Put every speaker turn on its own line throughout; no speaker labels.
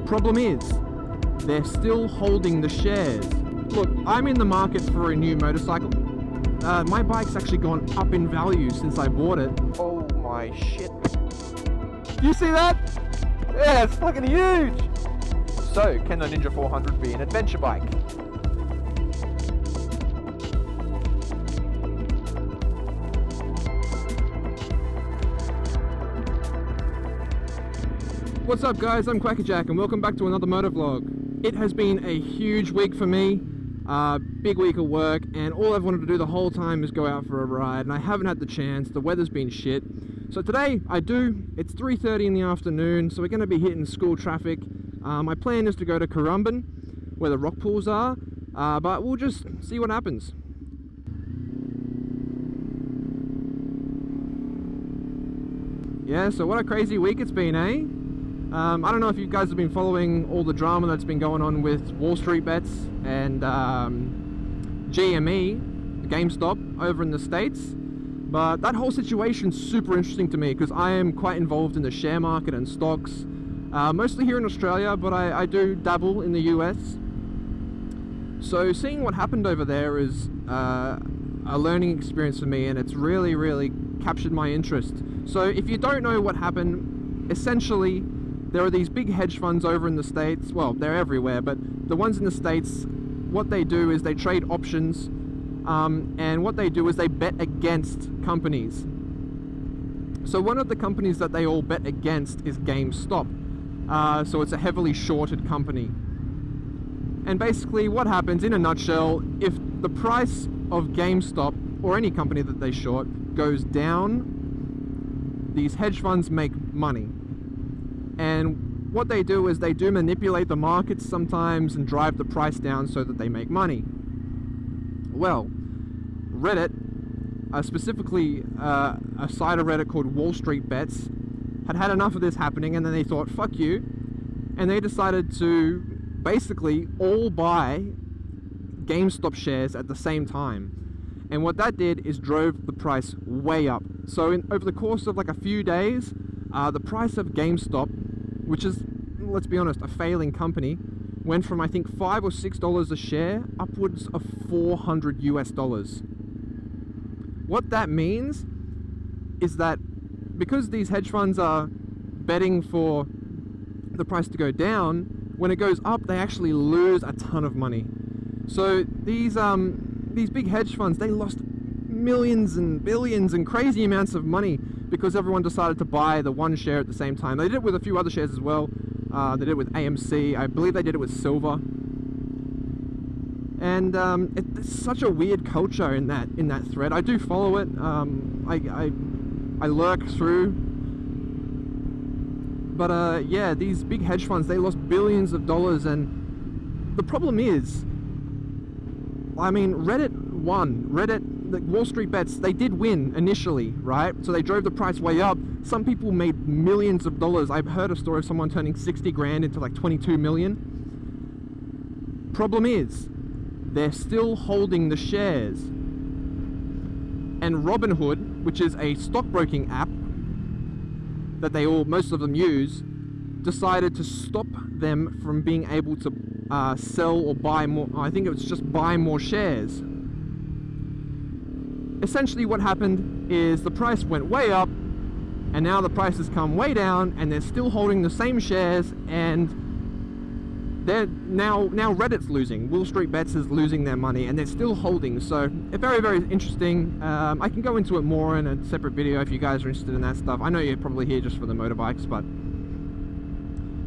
Problem is, they're still holding the shares. Look, I'm in the market for a new motorcycle. My bike's actually gone up in value since I bought it.
Oh my shit.
You see that?
Yeah, it's fucking huge! So, can the Ninja 400 be an adventure bike?
What's up guys, I'm Kwackajack and welcome back to another motovlog. It has been a huge week for me, big week of work, and all I've wanted to do the whole time is go out for a ride, and I haven't had the chance. The weather's been shit. So today I do. It's 3:30 in the afternoon, so we're going to be hitting school traffic. My plan is to go to Currumbin, where the rock pools are, but we'll just see what happens. Yeah, so what a crazy week it's been, eh? I don't know if you guys have been following all the drama that's been going on with Wall Street bets and GME, Gamestop, over in the States. But that whole situation's super interesting to me because I am quite involved in the share market and stocks, mostly here in Australia, but I do dabble in the US. So seeing what happened over there is a learning experience for me, and it's really captured my interest. So if you don't know what happened, essentially there are these big hedge funds over in the States. Well, they're everywhere, but the ones in the States, what they do is they trade options, and what they do is they bet against companies. So one of the companies that they all bet against is Gamestop. So it's a heavily shorted company. And basically what happens, in a nutshell, if the price of GameStop, or any company that they short, goes down, these hedge funds make money. And what they do is they do manipulate the markets sometimes and drive the price down so that they make money. Well, Reddit, specifically a side of Reddit called Wall Street Bets, had enough of this happening, and then they thought, fuck you, and they decided to basically all buy GameStop shares at the same time. And what that did is drove the price way up. So over the course of like a few days, the price of GameStop, which is, let's be honest, a failing company, went from I think $5 or $6 a share upwards of $400 US. What that means is that because these hedge funds are betting for the price to go down, when it goes up they actually lose a ton of money. So these big hedge funds, they lost millions and billions and crazy amounts of money because everyone decided to buy the one share at the same time. They did it with a few other shares as well. They did it with AMC. I believe they did it with silver. And it's such a weird culture in that thread. I do follow it. I lurk through. But yeah, these big hedge funds, they lost billions of dollars, and the problem is, I mean, Reddit won. The Wall Street Bets, they did win initially, right? So they drove the price way up. Some people made millions of dollars. I've heard a story of someone turning 60 grand into like 22 million. Problem is, they're still holding the shares. And Robinhood, which is a stockbroking app that most of them use, decided to stop them from being able to sell or buy more. I think it was just buy more shares. Essentially what happened is the price went way up, and now the price has come way down, and they're still holding the same shares, and they're now Reddit's losing. Wall Street Bets is losing their money, and they're still holding. So very interesting. I can go into it more in a separate video if you guys are interested in that stuff. I know you're probably here just for the motorbikes, but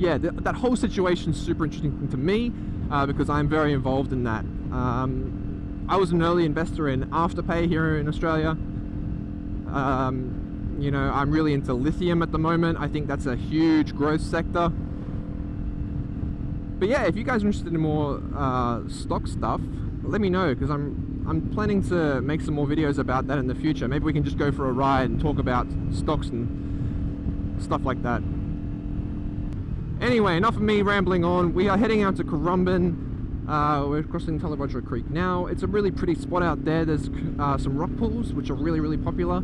yeah, that whole situation's super interesting to me because I'm very involved in that. I was an early investor in Afterpay here in Australia. You know, I'm really into lithium at the moment. I think that's a huge growth sector. But yeah, if you guys are interested in more stock stuff, let me know, because I'm planning to make some more videos about that in the future. Maybe we can just go for a ride and talk about stocks and stuff like that. Anyway, enough of me rambling on. We are heading out to Currumbin. We're crossing Tullarudra Creek now. It's a really pretty spot out there. There's some rock pools which are really popular.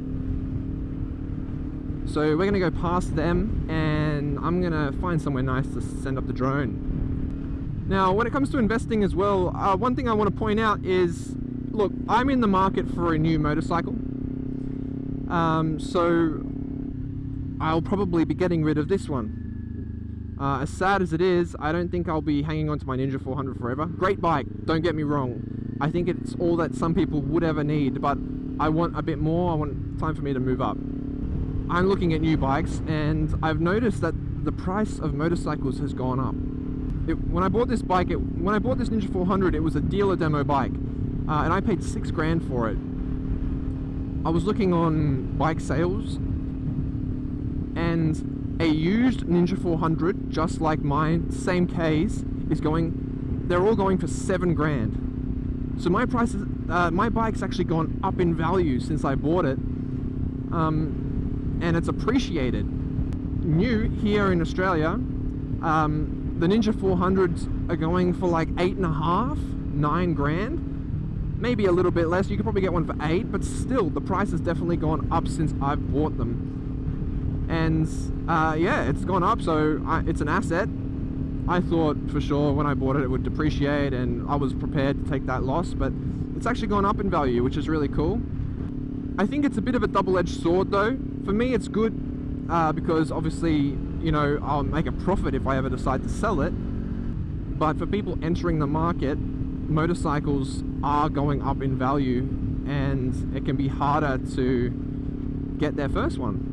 So we're going to go past them, and I'm gonna find somewhere nice to send up the drone. Now, when it comes to investing as well, one thing I want to point out is, look, I'm in the market for a new motorcycle. So I'll probably be getting rid of this one. As sad as it is, I don't think I'll be hanging on to my Ninja 400 forever. Great bike, don't get me wrong. I think it's all that some people would ever need, but I want a bit more. I want time for me to move up. I'm looking at new bikes, and I've noticed that the price of motorcycles has gone up. When I bought this bike, when I bought this Ninja 400, it was a dealer demo bike, and I paid $6 grand for it. I was looking on bike sales, and a used Ninja 400, just like mine, same case, is they're all going for $7 grand. So my prices, my bike's actually gone up in value since I bought it, and it's appreciated. New here in Australia, the Ninja 400s are going for like 8.5, 9 grand, maybe a little bit less. You could probably get one for 8, but still, the price has definitely gone up since I've bought them. And yeah, it's gone up, so it's an asset. I thought for sure when I bought it would depreciate, and I was prepared to take that loss, but it's actually gone up in value, which is really cool. I think it's a bit of a double-edged sword though. For me it's good because obviously, you know, I'll make a profit if I ever decide to sell it, but for people entering the market, motorcycles are going up in value, and it can be harder to get their first one.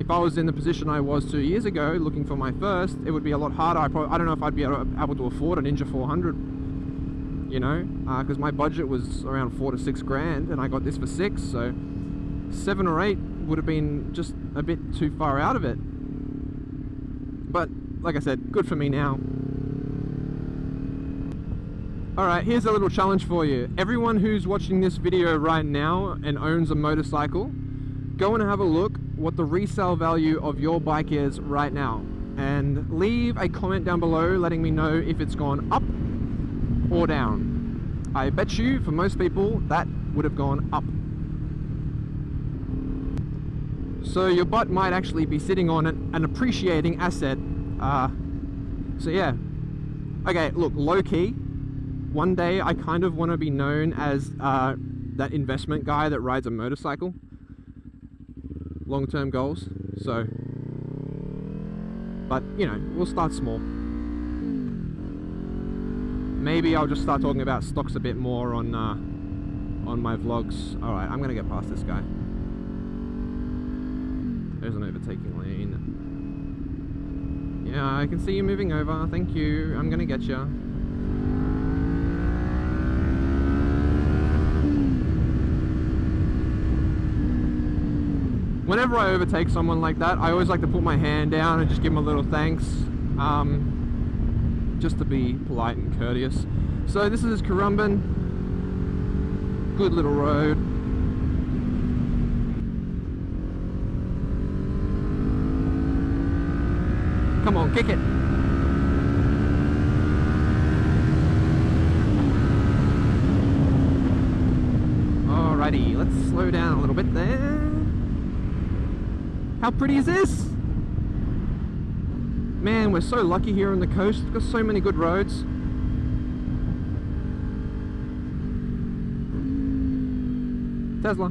If I was in the position I was 2 years ago looking for my first, it would be a lot harder. I don't know if I'd be able to afford a Ninja 400, you know, because my budget was around 4 to 6 grand, and I got this for 6, so 7 or 8 would have been just a bit too far out of it. But like I said, good for me now. Alright, here's a little challenge for you. Everyone who's watching this video right now and owns a motorcycle, go and have a look what the resale value of your bike is right now, and leave a comment down below letting me know if it's gone up or down. I bet you for most people that would have gone up. So your butt might actually be sitting on an appreciating asset. So yeah. Okay, look, low-key, one day I kind of want to be known as that investment guy that rides a motorcycle. Long-term goals, so, but you know, we'll start small. Maybe I'll just start talking about stocks a bit more on my vlogs. All right, I'm gonna get past this guy. There's an overtaking lane. Yeah, I can see you moving over. Thank you. I'm gonna get you. Whenever I overtake someone like that, I always like to put my hand down and just give them a little thanks, just to be polite and courteous. So this is Currumbin. Good little road. Come on, kick it. Alrighty, let's slow down a little bit there. How pretty is this? Man, we're so lucky here on the coast. We've got so many good roads. Tesla.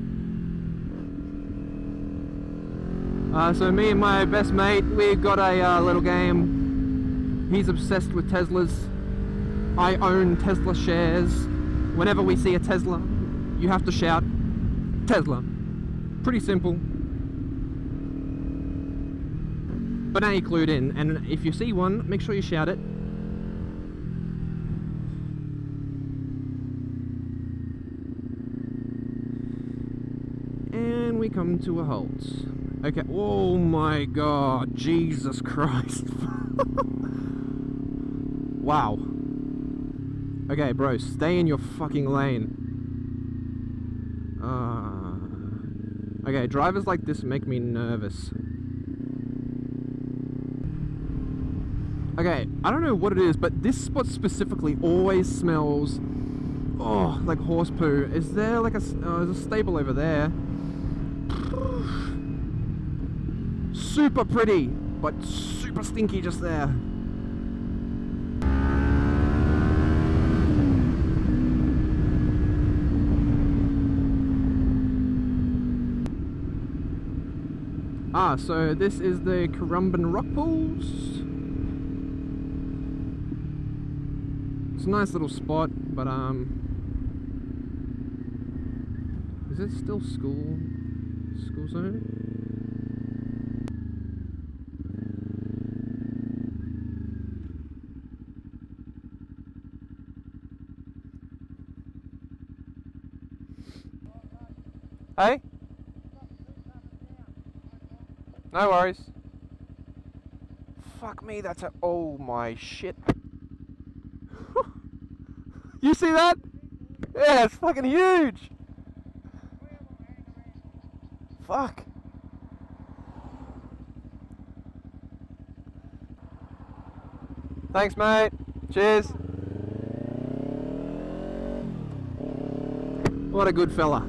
So me and my best mate, we've got a little game. He's obsessed with Teslas. I own Tesla shares. Whenever we see a Tesla, you have to shout, Tesla. Pretty simple. But now you're clued in, and if you see one, make sure you shout it. And we come to a halt. Okay, oh my god, Jesus Christ. Wow. Okay, bro, stay in your fucking lane. Okay, drivers like this make me nervous. Okay, I don't know what it is, but this spot specifically always smells, oh, like horse poo. Is there like there's a stable over there. Super pretty, but super stinky just there. Ah, so this is the Currumbin Rock Pools. It's a nice little spot, but is it still school zone?
Hey? No worries. Fuck me, that's a... Oh my shit. You see that? Yeah, it's fucking huge. Fuck. Thanks, mate. Cheers.
What a good fella.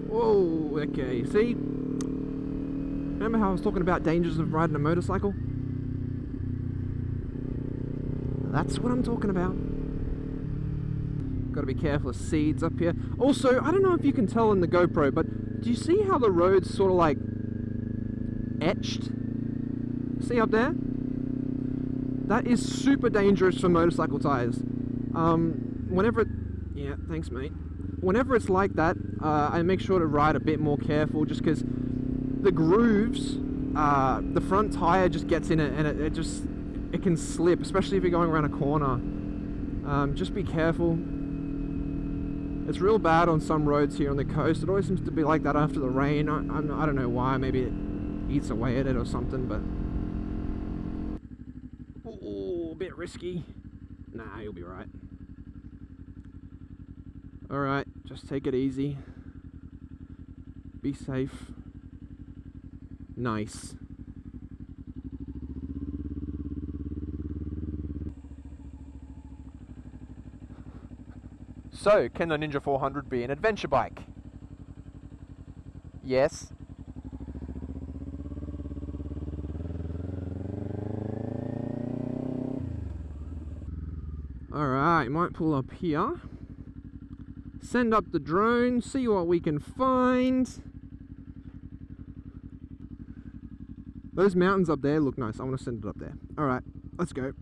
Whoa, okay, see? Remember how I was talking about dangers of riding a motorcycle? That's what I'm talking about. Gotta be careful of seeds up here. Also, I don't know if you can tell in the GoPro, but do you see how the road's sort of like etched? See up there? That is super dangerous for motorcycle tires. Yeah, thanks mate. Whenever it's like that, I make sure to ride a bit more careful, just because the grooves, the front tire just gets in it, and it can slip, especially if you're going around a corner. Just be careful. It's real bad on some roads here on the coast. It always seems to be like that after the rain. I don't know why. Maybe it eats away at it or something, but... Ooh, a bit risky. Nah, you'll be right. Alright, just take it easy. Be safe. Nice.
So, can the Ninja 400 be an adventure bike? Yes.
Alright, might pull up here. Send up the drone, see what we can find. Those mountains up there look nice. I want to send it up there. Alright, let's go.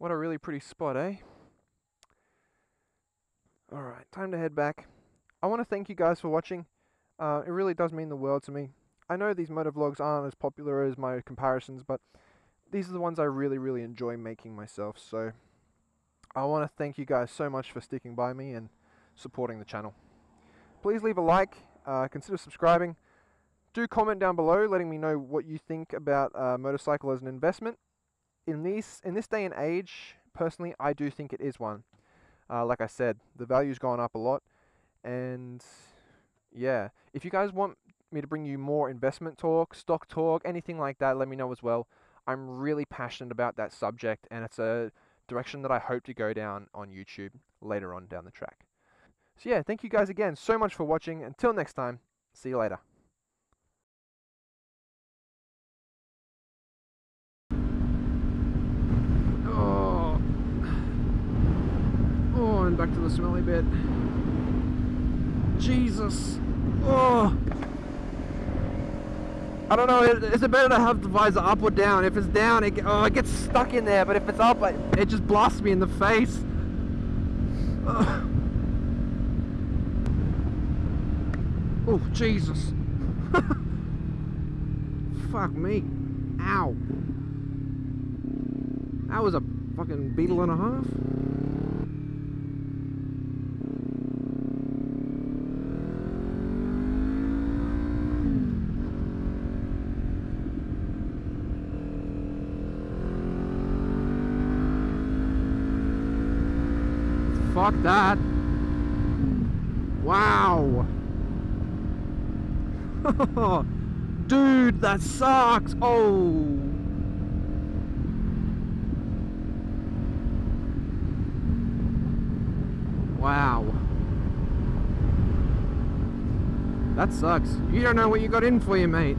What a really pretty spot, eh? Alright, time to head back. I want to thank you guys for watching. It really does mean the world to me. I know these motovlogs aren't as popular as my comparisons, but these are the ones I really enjoy making myself. So I want to thank you guys so much for sticking by me and supporting the channel. Please leave a like, consider subscribing. Do comment down below letting me know what you think about motorcycle as an investment. In this day and age, personally, I do think it is one. Like I said, the value's gone up a lot, and yeah, if you guys want me to bring you more investment talk, stock talk, anything like that, let me know as well. I'm really passionate about that subject, and it's a direction that I hope to go down on YouTube later on down the track. So yeah, thank you guys again so much for watching. Until next time, see you later.
back to the smelly bit. Jesus. Oh. I don't know, is it better to have the visor up or down? If it's down, it gets stuck in there, but if it's up, it just blasts me in the face. Oh, Jesus. Fuck me. Ow. That was a fucking beetle and a half. Fuck that. Wow. Dude, that sucks. Oh. Wow. That sucks. You don't know what you got in for you, mate.